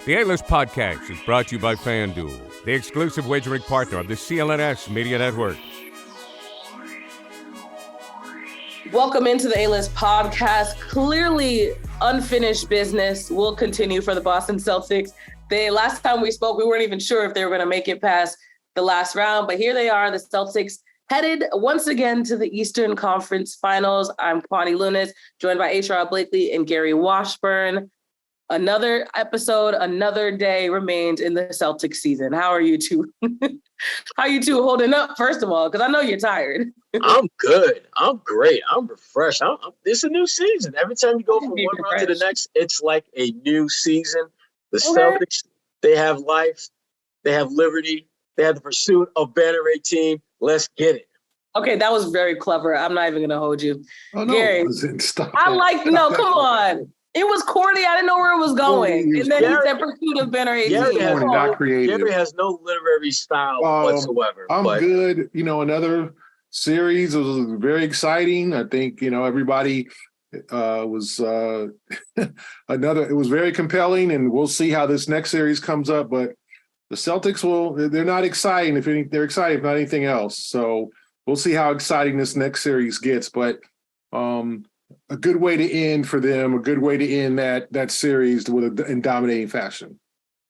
The A-List Podcast is brought to you by FanDuel, the exclusive wagering partner of the CLNS Media Network. Welcome into the A-List Podcast. Clearly unfinished business will continue for the Boston Celtics. Last time we spoke, we weren't even sure if they were going to make it past the last round, but here they are, the Celtics headed once again to the Eastern Conference Finals. I'm Kwani Lunis, joined by Sherrod Blakely and Gary Washburn. Another episode, another day remains in the Celtics season. How are you two? How are you two holding up, first of all? Because I know you're tired. I'm good. I'm great. I'm refreshed. It's a new season. Every time you go from one round to the next, it's like a new season. The Celtics, they have life. They have liberty. They have the pursuit of Banner 18. Let's get it. Okay, that was very clever. I'm not even going to hold you. Oh, no, Gary, stop no, come on. It was corny. I didn't know where it was going. And then he said pursuit of Banner 18. Gary has no literary style whatsoever. I'm good. Another series was very exciting. I think, everybody was it was very compelling, and we'll see how this next series comes up. But the Celtics they're not exciting. They're excited, if not anything else. So we'll see how exciting this next series gets. But a good way to end for them, a good way to end that series in dominating fashion.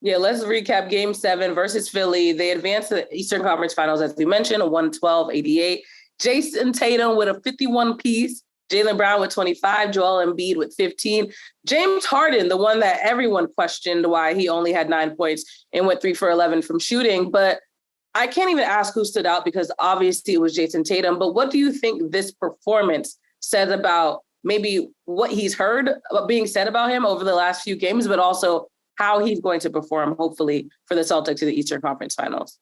Yeah, let's recap Game 7 versus Philly. They advanced to the Eastern Conference Finals, as we mentioned, 112-88. Jayson Tatum with a 51-piece, Jaylen Brown with 25, Joel Embiid with 15. James Harden, the one that everyone questioned why he only had 9 points and went 3 for 11 from shooting. But I can't even ask who stood out because obviously it was Jayson Tatum. But what do you think this performance says about maybe what he's heard being said about him over the last few games, but also how he's going to perform, hopefully, for the Celtics in the Eastern Conference Finals?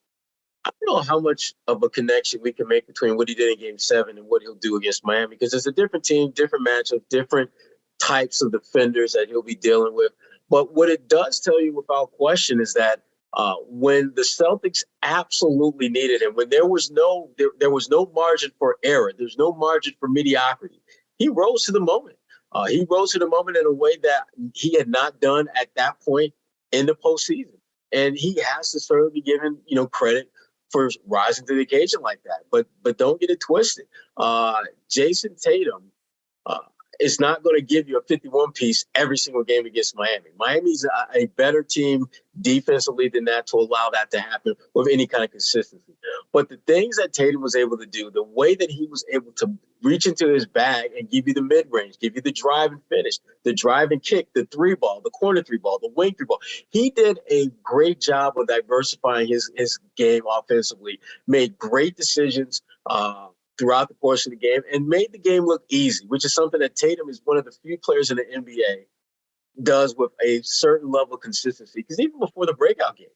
I don't know how much of a connection we can make between what he did in Game 7 and what he'll do against Miami, because it's a different team, different matchup, different types of defenders that he'll be dealing with. But what it does tell you without question is that when the Celtics absolutely needed him, when there was no margin for error, there's no margin for mediocrity, he rose to the moment. He rose to the moment in a way that he had not done at that point in the postseason. And he has to certainly be given, credit for rising to the occasion like that. But don't get it twisted. Jayson Tatum is not going to give you a 51-piece every single game against Miami. Miami's a better team defensively than that to allow that to happen with any kind of consistency. But the things that Tatum was able to do, the way that he was able to reach into his bag and give you the mid-range, give you the drive and finish, the drive and kick, the three ball, the corner three ball, the wing three ball. He did a great job of diversifying his game offensively, made great decisions throughout the course of the game, and made the game look easy, which is something that Tatum is one of the few players in the NBA does with a certain level of consistency. Because even before the breakout game,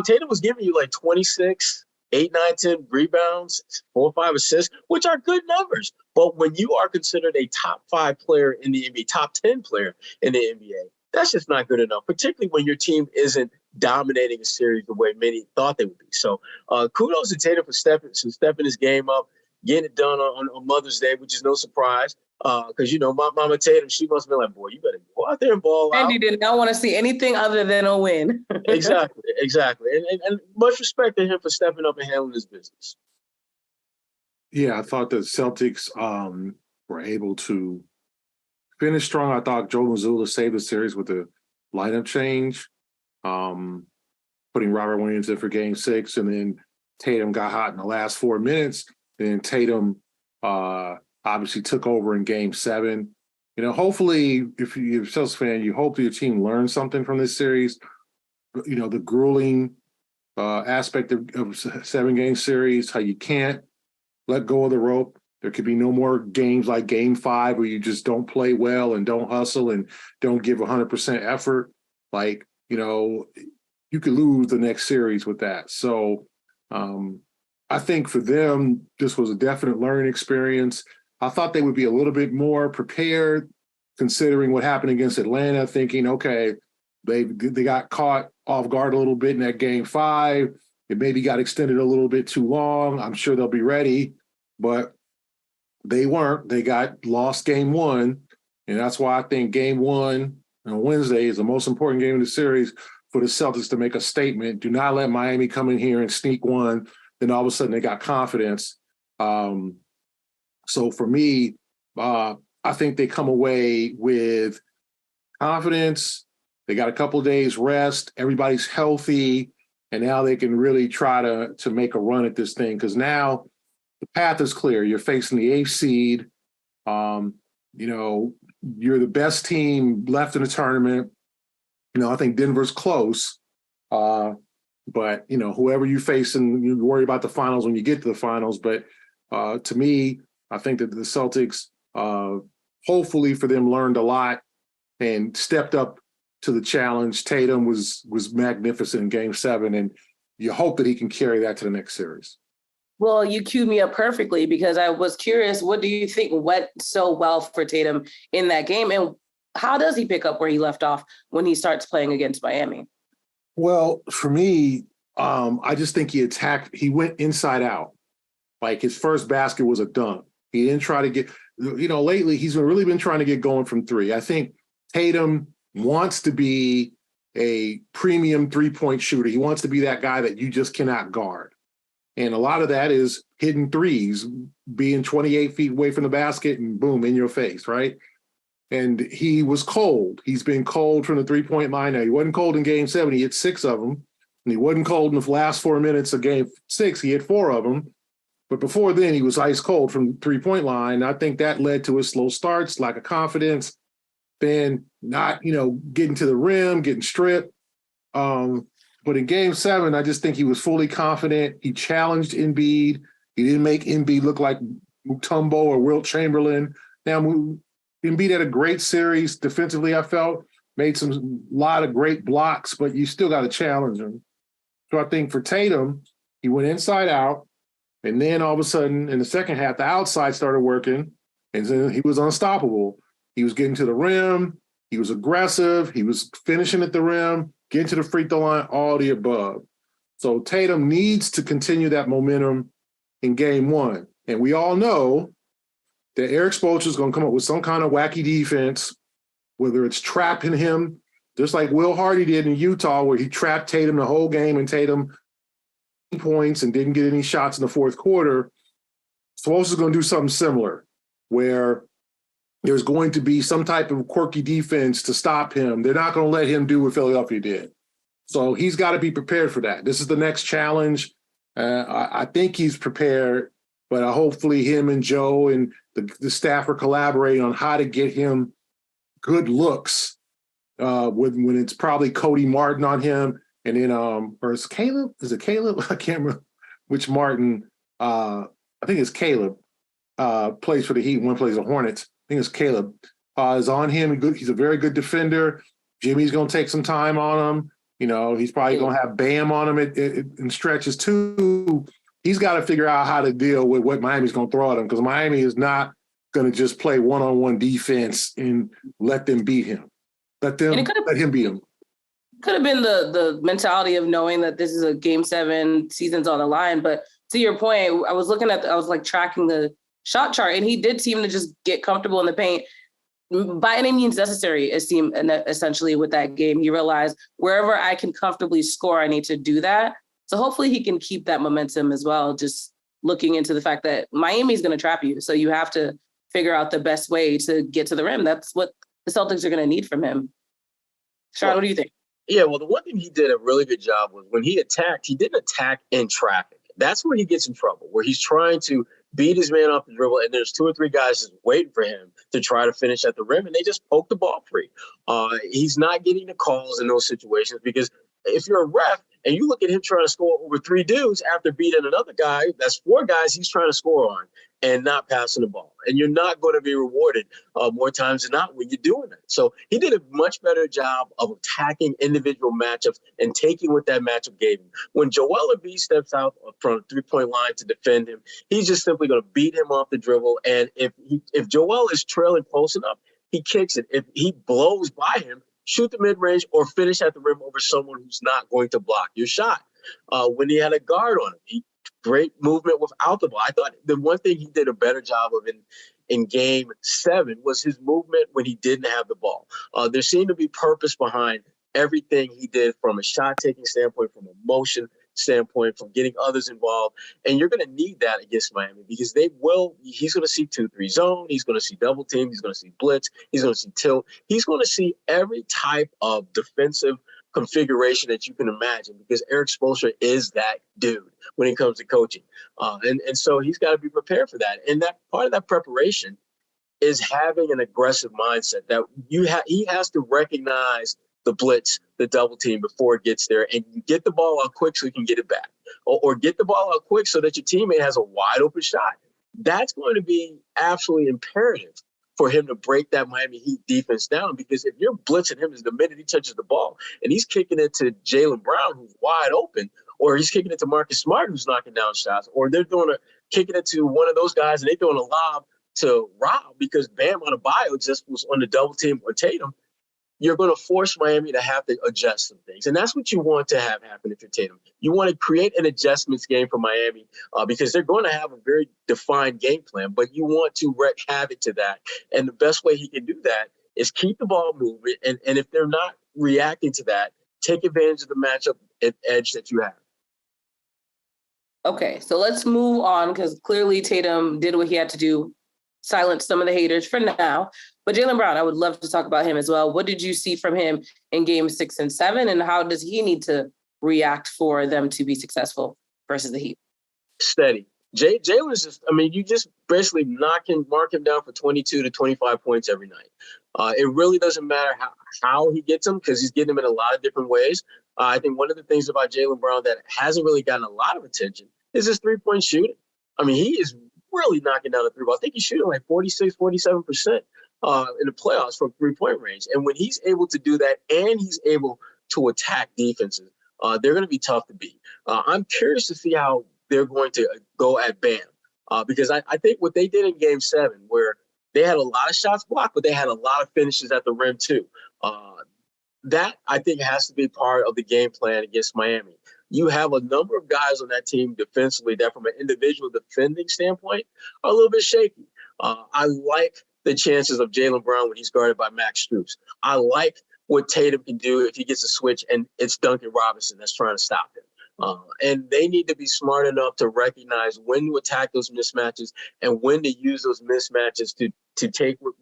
Tatum was giving you like 26, 8, 9, 10 rebounds, 4 or 5 assists, which are good numbers. But when you are considered a top 5 player in the NBA, top 10 player in the NBA, that's just not good enough, particularly when your team isn't dominating a series the way many thought they would be. So kudos to Tatum for stepping his game up, getting it done on Mother's Day, which is no surprise. Because, my Mama Tatum, she must have been like, boy, you better go out there and ball out. And he did not want to see anything other than a win. Exactly. And much respect to him for stepping up and handling his business. Yeah, I thought the Celtics were able to finish strong. I thought Joe Mazzulla saved the series with the lineup change, putting Robert Williams in for Game 6, and then Tatum got hot in the last 4 minutes. Then Tatum obviously took over in Game 7. Hopefully, if you're a Celtics fan, you hope your team learns something from this series. The grueling aspect of 7-game series, how you can't let go of the rope. There could be no more games like Game 5 where you just don't play well and don't hustle and don't give 100% effort. You could lose the next series with that. So, I think for them, this was a definite learning experience. I thought they would be a little bit more prepared, considering what happened against Atlanta, thinking, okay, they got caught off guard a little bit in that Game 5. It maybe got extended a little bit too long. I'm sure they'll be ready, but they weren't. They got lost Game 1, and that's why I think Game 1 on Wednesday is the most important game of the series for the Celtics to make a statement. Do not let Miami come in here and sneak one. Then all of a sudden they got confidence. So for me, I think they come away with confidence. They got a couple of days rest. Everybody's healthy. And now they can really try to make a run at this thing, because now the path is clear. You're facing the 8th seed. You're the best team left in the tournament. I think Denver's close. But, whoever you face, and you worry about the finals when you get to the finals. But to me, I think that the Celtics, hopefully for them, learned a lot and stepped up to the challenge. Tatum was magnificent in Game 7, and you hope that he can carry that to the next series. Well, you queued me up perfectly, because I was curious, what do you think went so well for Tatum in that game? And how does he pick up where he left off when he starts playing against Miami? Well, for me, I just think he went inside out. Like, his first basket was a dunk. He didn't try to get, lately he's really been trying to get going from three. I think Tatum wants to be a premium three-point shooter. He wants to be that guy that you just cannot guard. And a lot of that is hidden threes, being 28 feet away from the basket and boom, in your face, right? And he was cold. He's been cold from the three-point line now. He wasn't cold in Game 7. He hit 6 of them. And he wasn't cold in the last 4 minutes of Game 6. He hit 4 of them. But before then, he was ice cold from the three-point line. I think that led to his slow starts, lack of confidence, then not, getting to the rim, getting stripped. But in Game 7, I just think he was fully confident. He challenged Embiid. He didn't make Embiid look like Mutombo or Wilt Chamberlain. Now, Embiid had a great series defensively, I felt. Made a lot of great blocks, but you still got to challenge him. So I think for Tatum, he went inside out. And then all of a sudden, in the second half, the outside started working. And then he was unstoppable. He was getting to the rim. He was aggressive. He was finishing at the rim, getting to the free throw line, all the above. So Tatum needs to continue that momentum in Game 1. And we all know that Eric Spoelstra is going to come up with some kind of wacky defense, whether it's trapping him, just like Will Hardy did in Utah, where he trapped Tatum the whole game and Tatum points and didn't get any shots in the fourth quarter. Spoelstra is going to do something similar, where there's going to be some type of quirky defense to stop him. They're not going to let him do what Philadelphia did. So he's got to be prepared for that. This is the next challenge. I think he's prepared, but hopefully him and Joe and the staff are collaborating on how to get him good looks when it's probably Cody Martin on him. And then, or is Caleb? Is it Caleb? I can't remember which Martin. I think it's Caleb. Plays for the Heat, one plays the Hornets. I think it's Caleb, is on him. He's a very good defender. Jimmy's going to take some time on him. He's probably going to have Bam on him in stretches too. He's got to figure out how to deal with what Miami's going to throw at him, because Miami is not going to just play one-on-one defense and let them beat him. Let him beat him. Could have been the mentality of knowing that this is a Game 7, season's on the line. But to your point, I was tracking the shot chart, and he did seem to just get comfortable in the paint by any means necessary. It seemed essentially with that game, he realized wherever I can comfortably score, I need to do that. So hopefully he can keep that momentum as well, just looking into the fact that Miami's going to trap you. So you have to figure out the best way to get to the rim. That's what the Celtics are going to need from him. Sherrod, what do you think? Yeah, well, the one thing he did a really good job was when he attacked, he didn't attack in traffic. That's where he gets in trouble, where he's trying to beat his man off the dribble, and there's 2 or 3 guys just waiting for him to try to finish at the rim, and they just poke the ball free. He's not getting the calls in those situations, because if you're a ref and you look at him trying to score over 3 dudes after beating another guy, that's 4 guys he's trying to score on and not passing the ball. And you're not going to be rewarded more times than not when you're doing that. So he did a much better job of attacking individual matchups and taking what that matchup gave him. When Joel Embiid steps out from the 3-point line to defend him, he's just simply going to beat him off the dribble. And if Joel is trailing close enough, he kicks it. If he blows by him, shoot the mid-range or finish at the rim over someone who's not going to block your shot. When he had a guard on him, great movement without the ball. I thought the one thing he did a better job of in game 7 was his movement when he didn't have the ball. There seemed to be purpose behind everything he did from a shot-taking standpoint, from a motion standpoint, from getting others involved. And you're going to need that against Miami because he's going to see 2-3 zone. He's going to see double team. He's going to see blitz. He's going to see tilt. He's going to see every type of defensive configuration that you can imagine because Eric Spoelstra is that dude when it comes to coaching. And so he's got to be prepared for that. And that part of that preparation is having an aggressive mindset that he has to recognize the blitz, the double team before it gets there, and you get the ball out quick so you can get it back, or get the ball out quick so that your teammate has a wide open shot. That's going to be absolutely imperative for him to break that Miami Heat defense down, because if you're blitzing him the minute he touches the ball and he's kicking it to Jaylen Brown, who's wide open, or he's kicking it to Marcus Smart, who's knocking down shots, or they're kicking it to one of those guys and they're throwing a lob to Rob because Bam Adebayo just was on the double team or Tatum, you're going to force Miami to have to adjust some things. And that's what you want to have happen if you're Tatum. You want to create an adjustments game for Miami because they're going to have a very defined game plan, but you want to wreak havoc to that. And the best way he can do that is keep the ball moving. And if they're not reacting to that, take advantage of the matchup edge that you have. Okay, so let's move on because clearly Tatum did what he had to do, silence some of the haters for now. But Jaylen Brown, I would love to talk about him as well. What did you see from him in game 6 and 7, and how does he need to react for them to be successful versus the Heat? Steady. Jaylen's just, you just basically mark him down for 22 to 25 points every night. It really doesn't matter how he gets them because he's getting them in a lot of different ways. I think one of the things about Jaylen Brown that hasn't really gotten a lot of attention is his three-point shooting. He is really knocking down the three ball. I think he's shooting like 46, 47% in the playoffs from three-point range. And when he's able to do that and he's able to attack defenses, they're going to be tough to beat. I'm curious to see how they're going to go at Bam because I think what they did in game 7, where they had a lot of shots blocked, but they had a lot of finishes at the rim too. That, I think, has to be part of the game plan against Miami. You have a number of guys on that team defensively that from an individual defending standpoint are a little bit shaky. I like the chances of Jaylen Brown when he's guarded by Max Strus. I like what Tatum can do if he gets a switch and it's Duncan Robinson that's trying to stop him. And they need to be smart enough to recognize when to attack those mismatches and when to use those mismatches to take what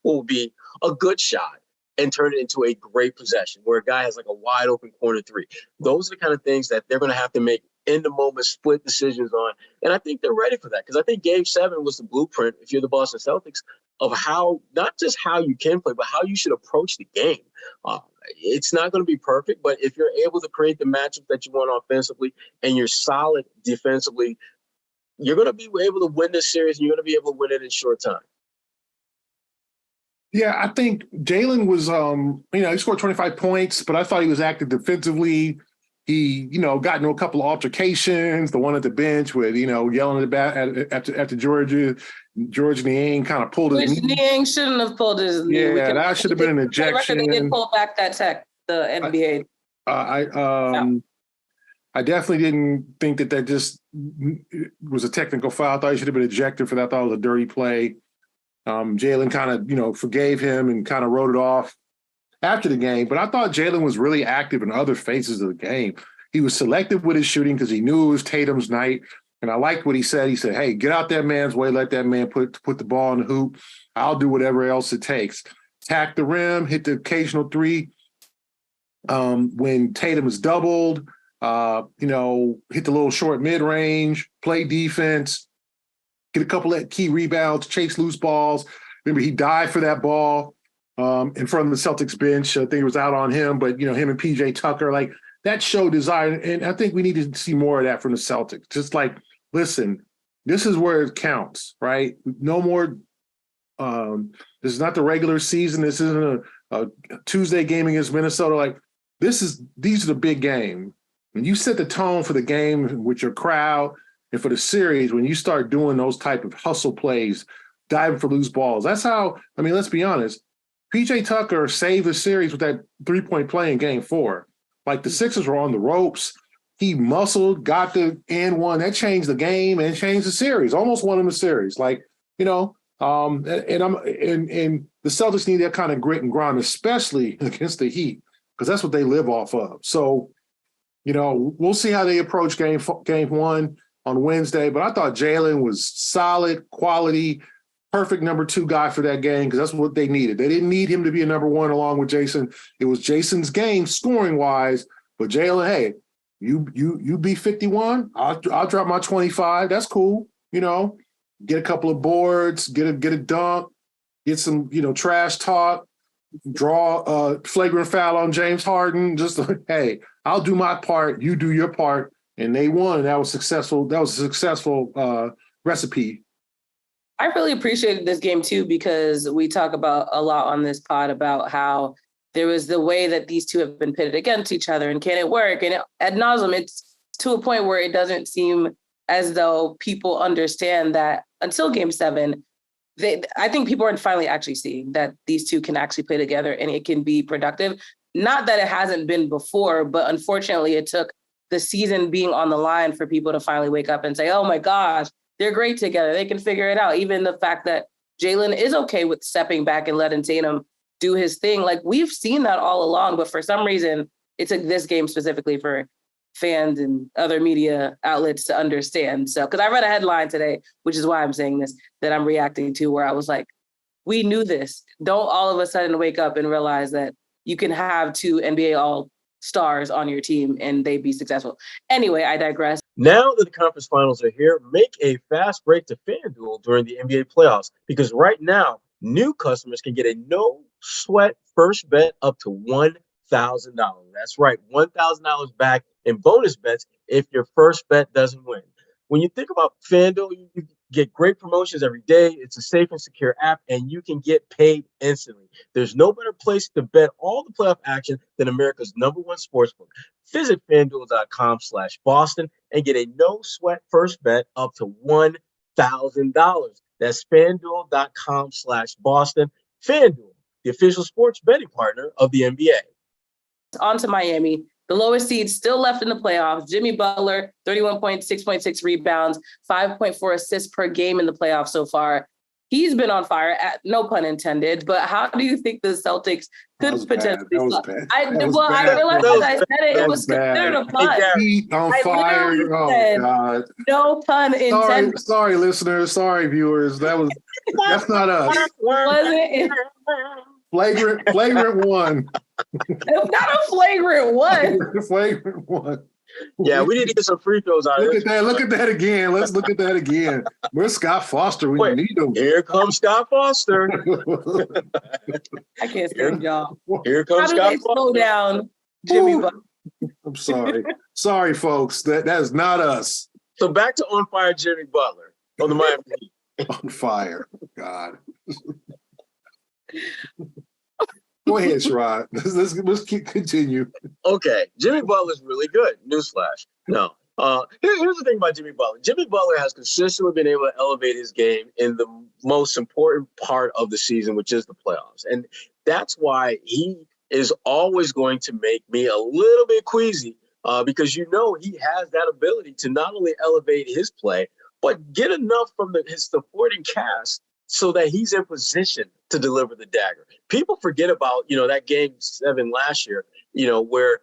will be a good shot and turn it into a great possession where a guy has like a wide open corner three. Those are the kind of things that they're going to have to make in the moment split decisions on. And I think they're ready for that because I think game 7 was the blueprint, if you're the Boston Celtics, of how, not just how you can play, but how you should approach the game. It's not going to be perfect, but if you're able to create the matchup that you want offensively and you're solid defensively, you're going to be able to win this series and you're going to be able to win it in short time. Yeah, I think Jaylen was, he scored 25 points, but I thought he was active defensively. He, got into a couple of altercations, the one at the bench with, yelling at the after George Niang kind of pulled his knee. Niang shouldn't have pulled his knee. Yeah, that should have been an ejection. They didn't pull back that tech, the NBA. I definitely didn't think that just was a technical foul. I thought he should have been ejected for that. I thought it was a dirty play. Jaylen kind of, forgave him and kind of wrote it off after the game. But I thought Jaylen was really active in other phases of the game. He was selective with his shooting because he knew it was Tatum's night. And I liked what he said. He said, hey, get out that man's way. Let that man put the ball in the hoop. I'll do whatever else it takes. Tack the rim, hit the occasional three. When Tatum is doubled, hit the little short mid-range, play defense, get a couple of key rebounds, chase loose balls. Remember, he dived for that ball in front of the Celtics bench. I think it was out on him, but, him and PJ Tucker, like, that showed desire. And I think we need to see more of that from the Celtics. Just like, listen, this is where it counts, right? No more this is not the regular season. This isn't a Tuesday game against Minnesota. Like, these are the big games. When you set the tone for the game with your crowd and for the series, when you start doing those type of hustle plays, diving for loose balls, that's how, let's be honest, PJ Tucker saved the series with that three-point play in game 4. Like, the Sixers were on the ropes. He muscled, got the and one. That changed the game and changed the series, almost won him the series. Like, And the Celtics need that kind of grit and grind, especially against the Heat, because that's what they live off of. So, we'll see how they approach game one on Wednesday. But I thought Jaylen was solid, quality, perfect number 2 guy for that game, because that's what they needed. They didn't need him to be a number 1 along with Jayson. It was Jayson's game scoring wise, but Jaylen, hey, you be 51, I'll drop my 25. That's cool. Get a couple of boards, get a dunk, get some, trash talk, draw a flagrant foul on James Harden. Just like, hey, I'll do my part, you do your part. And they won. And that was successful. That was a successful recipe. I really appreciated this game too, because we talk about a lot on this pod about how there was the way that these two have been pitted against each other and can it work? And ad nauseum, it's to a point where it doesn't seem as though people understand that until game 7, I think people are finally actually seeing that these two can actually play together and it can be productive. Not that it hasn't been before, but unfortunately it took the season being on the line for people to finally wake up and say, oh my gosh, they're great together. They can figure it out. Even the fact that Jaylen is okay with stepping back and letting Tatum do his thing. Like, we've seen that all along, but for some reason it took this game specifically for fans and other media outlets to understand. So, because I read a headline today, which is why I'm saying this, that I'm reacting to, where I was like, we knew this. Don't all of a sudden wake up and realize that you can have 2 NBA All-Stars on your team and they be successful. Anyway, I digress. Now that the conference finals are here, make a fast break to FanDuel during the NBA playoffs, because right now, new customers can get a no-sweat first bet up to $1,000. That's right, $1,000 back in bonus bets if your first bet doesn't win. When you think about FanDuel, you get great promotions every day. It's a safe and secure app, and you can get paid instantly. There's no better place to bet all the playoff action than America's #1 sportsbook. Visit FanDuel.com/Boston and get a no-sweat first bet up to $1,000. That's FanDuel.com/Boston. FanDuel, the official sports betting partner of the NBA. On to Miami. The lowest seed still left in the playoffs. Jimmy Butler, 31 points, 6.6 rebounds, 5.4 assists per game in the playoffs so far. He's been on fire, no pun intended. But how do you think the Celtics could potentially? That was bad. I realized as I said it was considered a pun. Heat on fire. Oh God! No pun intended. Sorry, listeners. Sorry, viewers. That's not us. Wasn't Flagrant one. Not a flagrant one. Flagrant one. Yeah, we need to get some free throws out of this. Look at that again. Let's look at that again. Where's Scott Foster when you need him? Here comes Scott Foster. I can't stand y'all. Here comes Scott Foster. Slow down, Jimmy Butler. I'm sorry. Sorry, folks. That is not us. So back to on fire Jimmy Butler on the Miami Heat. On fire. God. Go ahead, Sherrod. Let's continue. Okay, Jimmy Butler's really good. Newsflash. No. Here's the thing about Jimmy Butler. Jimmy Butler has consistently been able to elevate his game in the most important part of the season, which is the playoffs. And that's why he is always going to make me a little bit queasy, because he has that ability to not only elevate his play, but get enough from his supporting cast so that he's in position to deliver the dagger. People forget about, that game 7 last year, where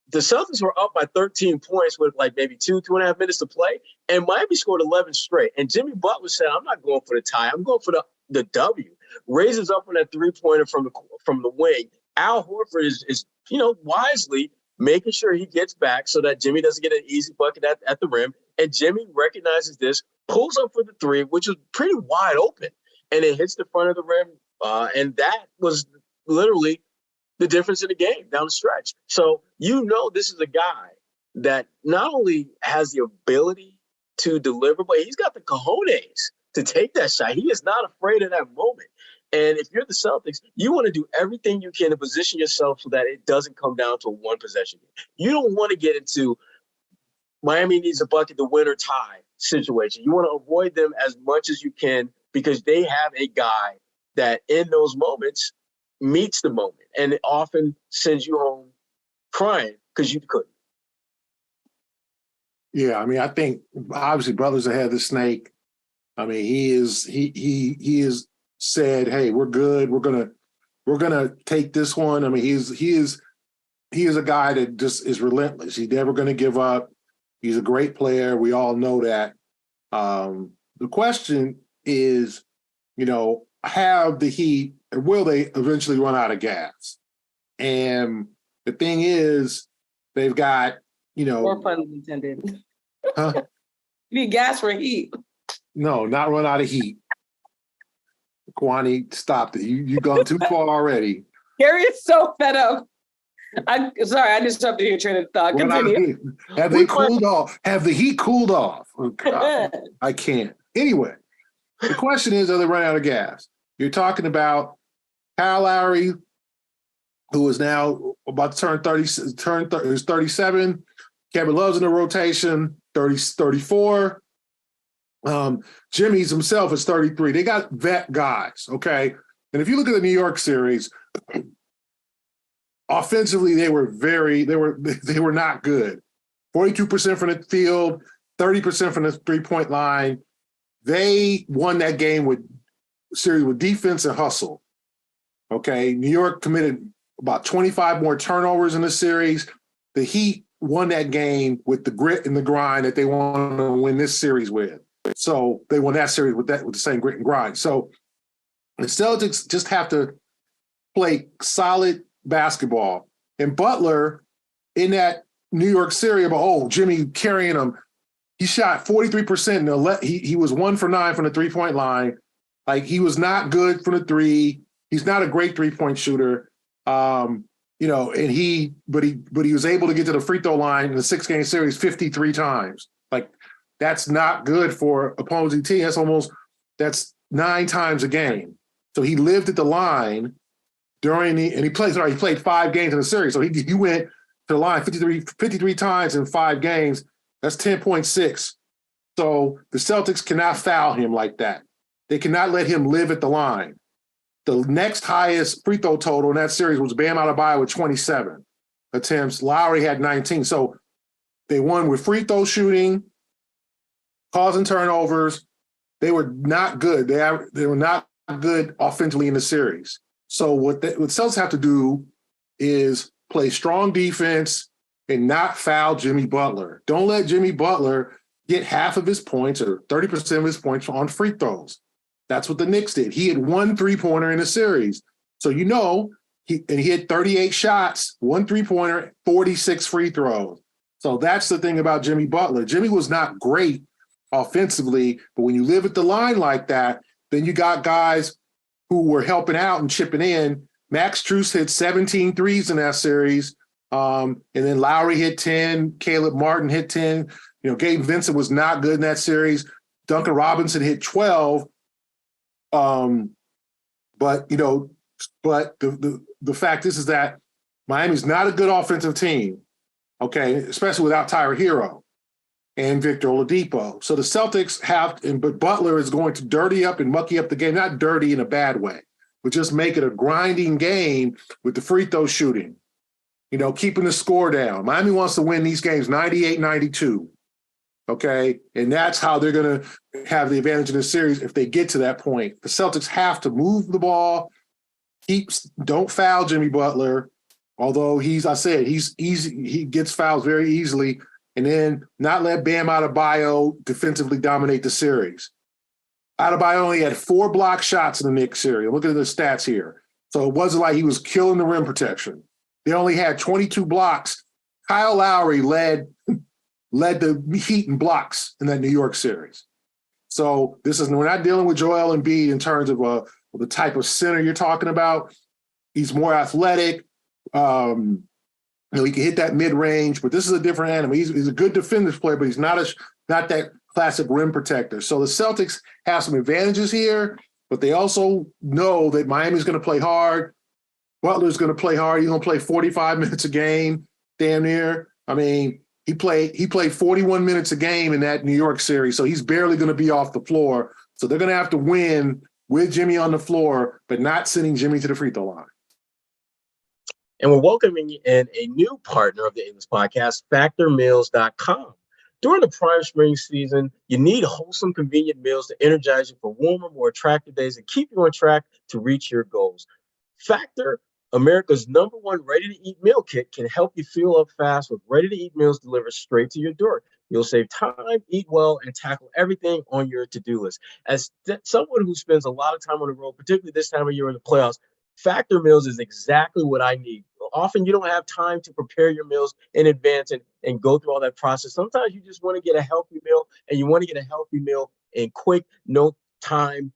the Celtics were up by 13 points with like maybe 2.5 minutes to play, and Miami scored 11 straight. And Jimmy Butler said, I'm not going for the tie. I'm going for the W. Raises up on that 3-pointer from the wing. Al Horford is wisely making sure he gets back so that Jimmy doesn't get an easy bucket at the rim. And Jimmy recognizes this, pulls up for the 3, which is pretty wide open. And it hits the front of the rim. And that was literally the difference in the game down the stretch. So, this is a guy that not only has the ability to deliver, but he's got the cojones to take that shot. He is not afraid of that moment. And if you're the Celtics, you want to do everything you can to position yourself so that it doesn't come down to a one-possession game. You don't want to get into Miami needs a bucket to win or tie situation. You want to avoid them as much as you can, because they have a guy that in those moments meets the moment, and it often sends you home crying because you couldn't. Yeah, I mean, I think obviously brothers ahead of the snake. I mean, he is said, hey, we're good. We're gonna take this one. I mean, he is a guy that just is relentless. He's never gonna give up. He's a great player. We all know that. The question is, have the Heat, or will they eventually run out of gas? And the thing is, they've got, More pun intended. huh? You need gas for heat. No, not run out of heat. Kwani, stop it. You've gone too far already. Gary is so fed up. I'm sorry, I disrupted your train of thought. Continue. Have they cooled off? Have the Heat cooled off? Oh, God, I can't. Anyway, the question is, are they running out of gas? You're talking about Kyle Lowry, who is now about to turn 30, is 37. Kevin Love's in the rotation, 34. Jimmy's himself is 33. They got vet guys, okay? And if you look at the New York series, offensively, they were not good. 42% from the field, 30% from the three-point line. They won that series with defense and hustle. Okay, New York committed about 25 more turnovers in the series. The Heat won that game with the grit and the grind that they want to win this series with. So they won that series with the same grit and grind. So the Celtics just have to play solid basketball. And Butler, in that New York series, Jimmy carrying him, he shot 43%. He was 1 for 9 from the three-point line. Like, he was not good from the three. He's not a great three-point shooter. And he was able to get to the free throw line in the 6-game series 53 times. Like, that's not good for opposing team. That's 9 times a game. So he lived at the line he played 5 games in the series. So he went to the line 53 times in 5 games. That's 10.6. So the Celtics cannot foul him like that. They cannot let him live at the line. The next highest free throw total in that series was Bam Adebayo with 27 attempts. Lowry had 19. So they won with free throw shooting, causing turnovers. They were not good. They were not good offensively in the series. So what Celtics have to do is play strong defense and not foul Jimmy Butler. Don't let Jimmy Butler get half of his points or 30% of his points on free throws. That's what the Knicks did. He had 1 3-pointer in the series. So he had 38 shots, 1 3-pointer, 46 free throws. So that's the thing about Jimmy Butler. Jimmy was not great offensively, but when you live at the line like that, then you got guys who were helping out and chipping in. Max Strus hit 17 threes in that series. And then Lowry hit 10. Caleb Martin hit 10. Gabe Vincent was not good in that series. Duncan Robinson hit 12. But the fact is that Miami's not a good offensive team, okay, especially without Tyler Hero and Victor Oladipo. So the Celtics but Butler is going to dirty up and mucky up the game, not dirty in a bad way, but just make it a grinding game with the free throw shooting, keeping the score down. Miami wants to win these games 98-92. Okay, and that's how they're going to have the advantage in the series if they get to that point. The Celtics have to move the ball, don't foul Jimmy Butler, although he's easy. He gets fouls very easily, and then not let Bam Adebayo defensively dominate the series. Adebayo only had 4 block shots in the Knicks series. Look at the stats here. So it wasn't like he was killing the rim protection. They only had 22 blocks. Kyle Lowry led the Heat in blocks in that New York series. So we're not dealing with Joel Embiid in terms of the type of center you're talking about. He's more athletic. He can hit that mid-range, but this is a different animal. He's a good defensive player, but he's not that classic rim protector. So the Celtics have some advantages here, but they also know that Miami's going to play hard. Butler's going to play hard. He's going to play 45 minutes a game, damn near. I mean, he played 41 minutes a game in that New York series, so he's barely going to be off the floor. So they're going to have to win with Jimmy on the floor, but not sending Jimmy to the free throw line. And we're welcoming in a new partner of the English podcast, FactorMeals.com. During the prime spring season, you need wholesome, convenient meals to energize you for warmer, more attractive days and keep you on track to reach your goals. Factor, America's #1 ready-to-eat meal kit, can help you fuel up fast with ready-to-eat meals delivered straight to your door. You'll save time, eat well, and tackle everything on your to-do list. As someone who spends a lot of time on the road, particularly this time of year in the playoffs, Factor meals is exactly what I need. Often you don't have time to prepare your meals in advance and go through all that process. Sometimes you just want to get a healthy meal, and you want to get a healthy meal in quick, no time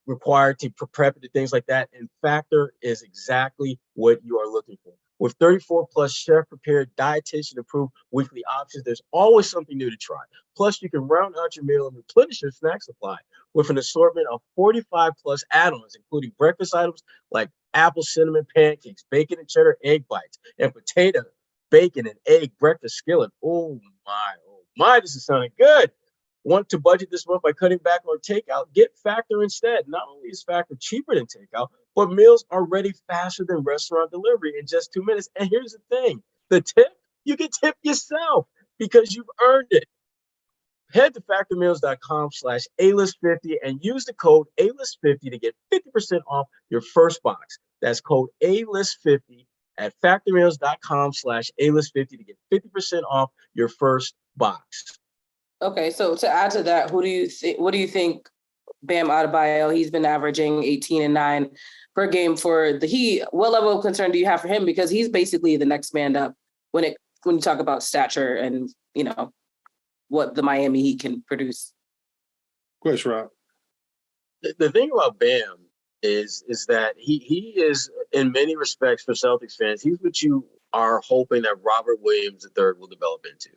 required to prep it and things like that. And Factor is exactly what you are looking for. With 34 plus chef prepared, dietitian approved weekly options, there's always something new to try. Plus, you can round out your meal and replenish your snack supply with an assortment of 45 plus add-ons, including breakfast items like apple cinnamon pancakes, bacon and cheddar egg bites, and potato, bacon, and egg breakfast skillet. Oh my, this is sounding good. Want to budget this month by cutting back on takeout? Get Factor instead. Not only is Factor cheaper than takeout, but meals are ready faster than restaurant delivery in just 2 minutes. And here's the thing, the tip, you can tip yourself because you've earned it. Head to factormeals.com/A-list50 and use the code A-list50 to get 50% off your first box. That's code A-list50 at factormeals.com/A-list50 to get 50% off your first box. Okay, so to add to that, what do you think Bam Adebayo, he's been averaging 18 and 9 per game for the Heat. What level of concern do you have for him? Because he's basically the next man up when you talk about stature and, what the Miami Heat can produce. Go ahead, Sherrod. The thing about Bam is that he is, in many respects, for Celtics fans, he's what you are hoping that Robert Williams III will develop into.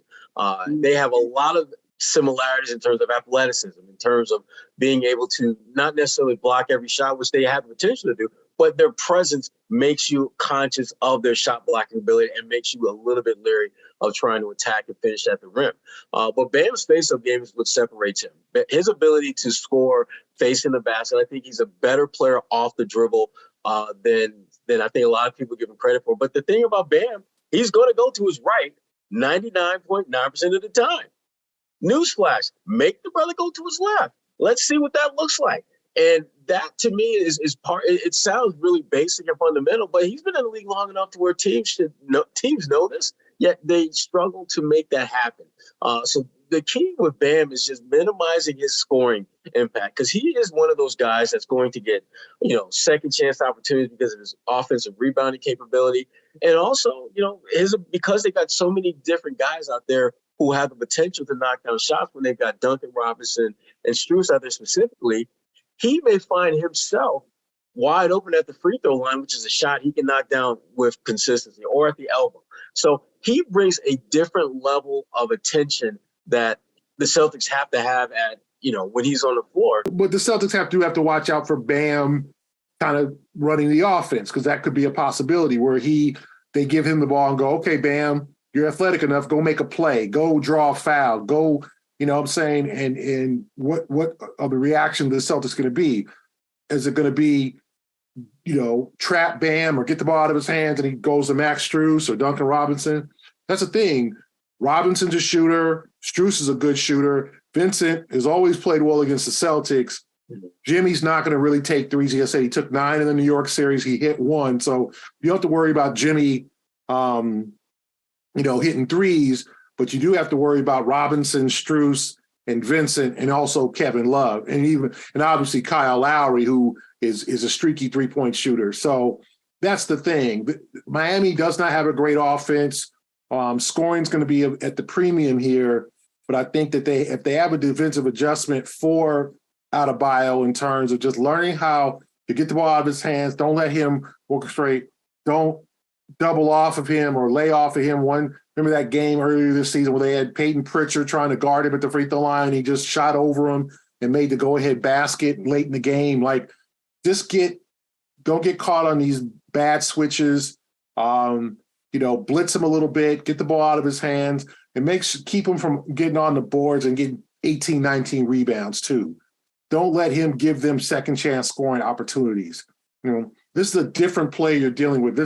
They have a lot of similarities in terms of athleticism, in terms of being able to not necessarily block every shot, which they have the potential to do, but their presence makes you conscious of their shot blocking ability and makes you a little bit leery of trying to attack and finish at the rim. But Bam's face-up game is what separates him. His ability to score facing the basket, I think he's a better player off the dribble than I think a lot of people give him credit for. But the thing about Bam, he's going to go to his right 99.9% of the time. Newsflash, make the brother go to his left. Let's see what that looks like. And that, to me, is part. It sounds really basic and fundamental, but he's been in the league long enough to where teams know this, yet they struggle to make that happen. So the key with Bam is just minimizing his scoring impact, because he is one of those guys that's going to get, second chance opportunities because of his offensive rebounding capability. And also, because they got so many different guys out there who have the potential to knock down shots when they've got Duncan Robinson and Strus out there specifically, he may find himself wide open at the free throw line, which is a shot he can knock down with consistency, or at the elbow. So he brings a different level of attention that the Celtics have to have at, when he's on the floor. But the Celtics have to watch out for Bam kind of running the offense, because that could be a possibility where they give him the ball and go, okay, Bam, you're athletic enough, go make a play, go draw a foul, go, what I'm saying, and what are the reaction of the Celtics going to be? Is it going to be, trap Bam or get the ball out of his hands and he goes to Max Strus or Duncan Robinson? That's the thing. Robinson's a shooter. Strus is a good shooter. Vincent has always played well against the Celtics. Jimmy's not going to really take threes. He said he took 9 in the New York series. He hit 1. So you don't have to worry about Jimmy, hitting threes, but you do have to worry about Robinson, Strus, and Vincent, and also Kevin Love, and obviously Kyle Lowry, who is a streaky 3-point shooter. So that's the thing. Miami does not have a great offense. Scoring's going to be at the premium here, but I think that if they have a defensive adjustment for Adebayo in terms of just learning how to get the ball out of his hands, don't let him orchestrate, don't double off of him or lay off of him. Remember that game earlier this season where they had Peyton Pritchard trying to guard him at the free throw line? He just shot over him and made the go-ahead basket late in the game. Like, don't get caught on these bad switches. Blitz him a little bit, get the ball out of his hands, and keep him from getting on the boards and getting 18, 19 rebounds too. Don't let him give them second chance scoring opportunities. This is a different play you're dealing with.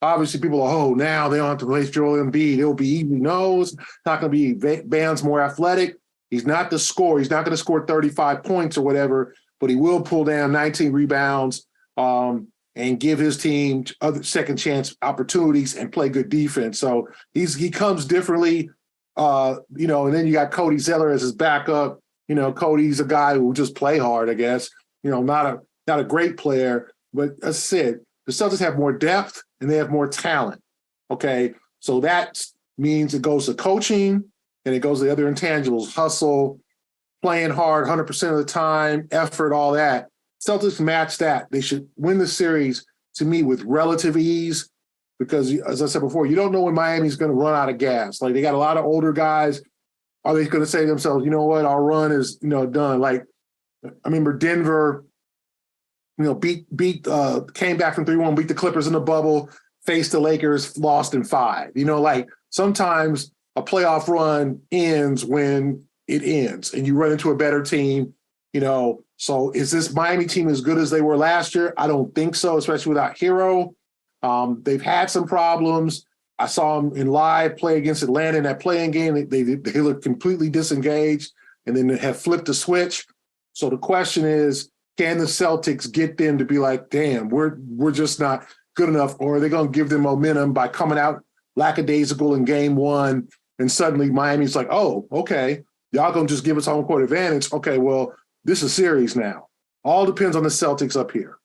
obviously people are, oh, now they don't have to replace Joel Embiid. It'll be even. No, it's not going to be. Bam's more athletic. He's not the scorer. He's not going to score 35 points or whatever, but he will pull down 19 rebounds and give his team other second chance opportunities and play good defense. So he comes differently, and then you got Cody Zeller as his backup. Cody's a guy who will just play hard, I guess. Not a great player, but as I said, the Celtics have more depth and they have more talent. Okay, so that means it goes to coaching and it goes to the other intangibles: hustle, playing hard 100% of the time, effort, all that. Celtics match that. They should win the series, to me, with relative ease because, as I said before, you don't know when Miami's going to run out of gas. Like, they got a lot of older guys. Are they going to say to themselves, you know what, our run is, done? Like, I remember Denver, came back from 3-1, beat the Clippers in the bubble, faced the Lakers, lost in 5. Like, sometimes a playoff run ends when it ends and you run into a better team, So is this Miami team as good as they were last year? I don't think so, especially without Hero. They've had some problems. I saw them in live play against Atlanta in that playing game. They look completely disengaged and then have flipped the switch. So the question is, can the Celtics get them to be like, damn, we're just not good enough, or are they going to give them momentum by coming out lackadaisical in game 1 and suddenly Miami's like, oh, okay, y'all going to just give us home court advantage. Okay, well, this is series now. All depends on the Celtics up here.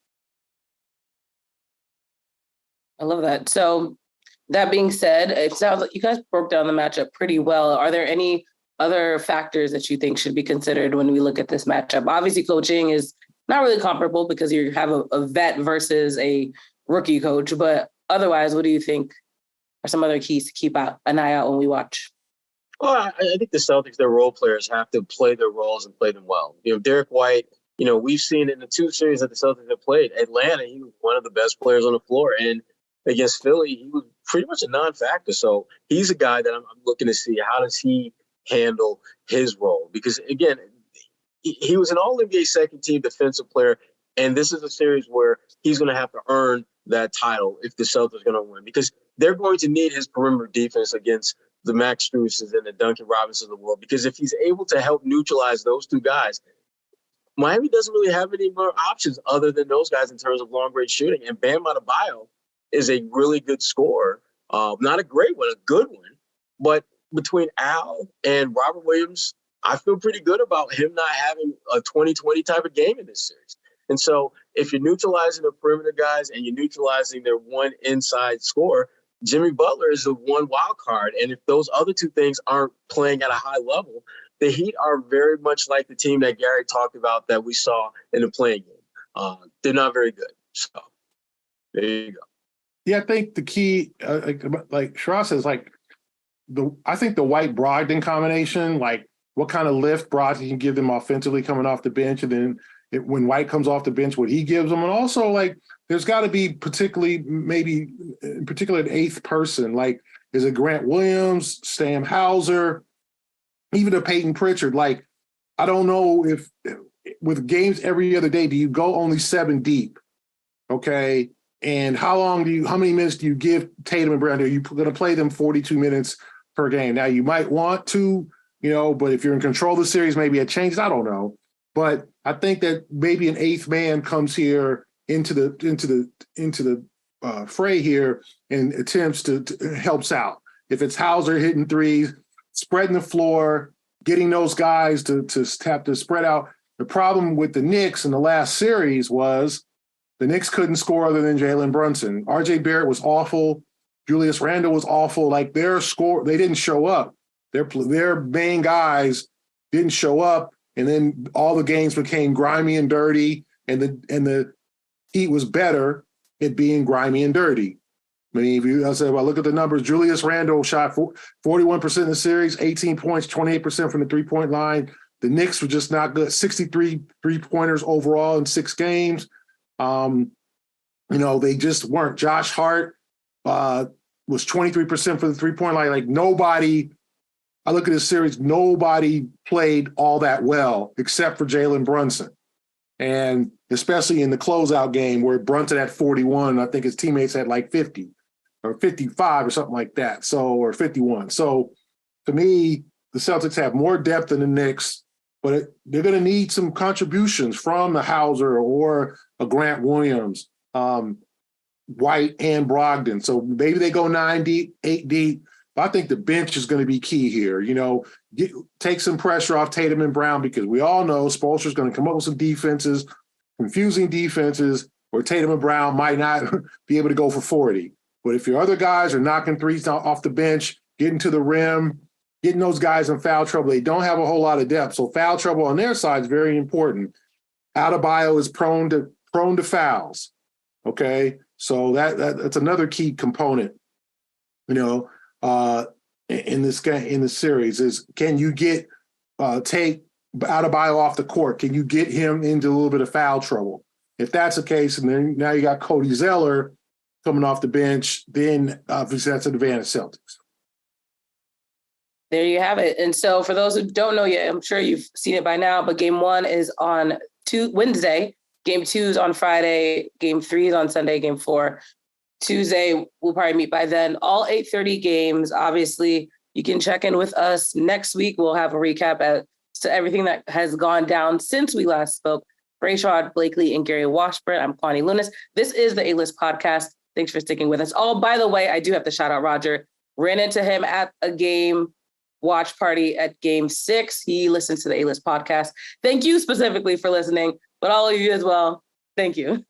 I love that. So that being said, it sounds like you guys broke down the matchup pretty well. Are there any other factors that you think should be considered when we look at this matchup? Obviously, coaching is not really comparable because you have a vet versus a rookie coach. But otherwise, what do you think are some other keys to keep an eye out when we watch? Well, I think the Celtics, their role players, have to play their roles and play them well. Derek White, we've seen in the 2 series that the Celtics have played. Atlanta, he was one of the best players on the floor. And against Philly, he was pretty much a non-factor. So he's a guy that I'm looking to see. How does he handle his role? Because, again, he was an All-NBA second-team defensive player, and this is a series where he's going to have to earn that title if the Celtics are going to win, because they're going to need his perimeter defense against the Max Struses and the Duncan Robinsons of the world, because if he's able to help neutralize those 2 guys, Miami doesn't really have any more options other than those guys in terms of long-range shooting. And Bam Adebayo is a really good scorer, not a great one, a good one. But between Al and Robert Williams, I feel pretty good about him not having a 20-20 type of game in this series. And so if you're neutralizing the perimeter guys and you're neutralizing their one inside scorer, Jimmy Butler is the one wild card. And if those other 2 things aren't playing at a high level, the Heat are very much like the team that Gary talked about that we saw in the playing game. They're not very good. So there you go. Yeah, I think the key, like Sherrod says, I think the White Brogdon combination, like what kind of lift Brogdon can give them offensively coming off the bench, and then when White comes off the bench, what he gives them, and also there's got to be maybe in particular an 8th person, like is it Grant Williams, Sam Hauser, even a Peyton Pritchard? Like, I don't know if with games every other day, do you go only 7 deep? Okay. And how many minutes do you give Tatum and Brown? Are you going to play them 42 minutes per game? Now you might want to, but if you're in control of the series, maybe it changes. I don't know. But I think that maybe an 8th man comes here into the fray here and attempts to helps out. If it's Hauser hitting threes, spreading the floor, getting those guys to have to spread out. The problem with the Knicks in the last series was the Knicks couldn't score other than Jalen Brunson. RJ Barrett was awful. Julius Randle was awful. Like they didn't show up. Their main guys didn't show up, and then all the games became grimy and dirty. And the Heat was better at being grimy and dirty. I mean, I look at the numbers. Julius Randle shot 41% in the series, 18 points, 28% from the 3-point line. The Knicks were just not good. 63 3-pointers overall in 6 games. They just weren't. Josh Hart was 23% for the 3-point line. Like nobody, I look at this series, nobody played all that well except for Jalen Brunson. And especially in the closeout game where Brunson had 41, I think his teammates had like 50. or 55 or something like that. So, or 51. So to me, the Celtics have more depth than the Knicks, but they're going to need some contributions from the Hauser or a Grant Williams, White and Brogdon. So maybe they go 9 deep, 8 deep. But I think the bench is going to be key here. Take some pressure off Tatum and Brown, because we all know Spoelstra's going to come up with some defenses, confusing defenses, where Tatum and Brown might not be able to go for 40. But if your other guys are knocking threes off the bench, getting to the rim, getting those guys in foul trouble, they don't have a whole lot of depth. So foul trouble on their side is very important. Adebayo is prone to fouls. Okay, so that's another key component. In this game, in the series, is can you take Adebayo off the court? Can you get him into a little bit of foul trouble? If that's the case, and then now you got Cody Zeller coming off the bench, then obviously that's an advantage Celtics. There you have it. And so for those who don't know yet, I'm sure you've seen it by now, but game 1 is on Wednesday. Game 2 is on Friday. Game 3 is on Sunday. Game 4 Tuesday. We'll probably meet by then. All 8:30 games. Obviously, you can check in with us next week. We'll have a recap as to everything that has gone down since we last spoke. For Sherrod Blakely and Gary Washburn, I'm Kwani Lunis. This is the A-List podcast. Thanks for sticking with us. Oh, by the way, I do have to shout out Roger. Ran into him at a game watch party at game 6. He listens to the A-List podcast. Thank you specifically for listening, but all of you as well. Thank you.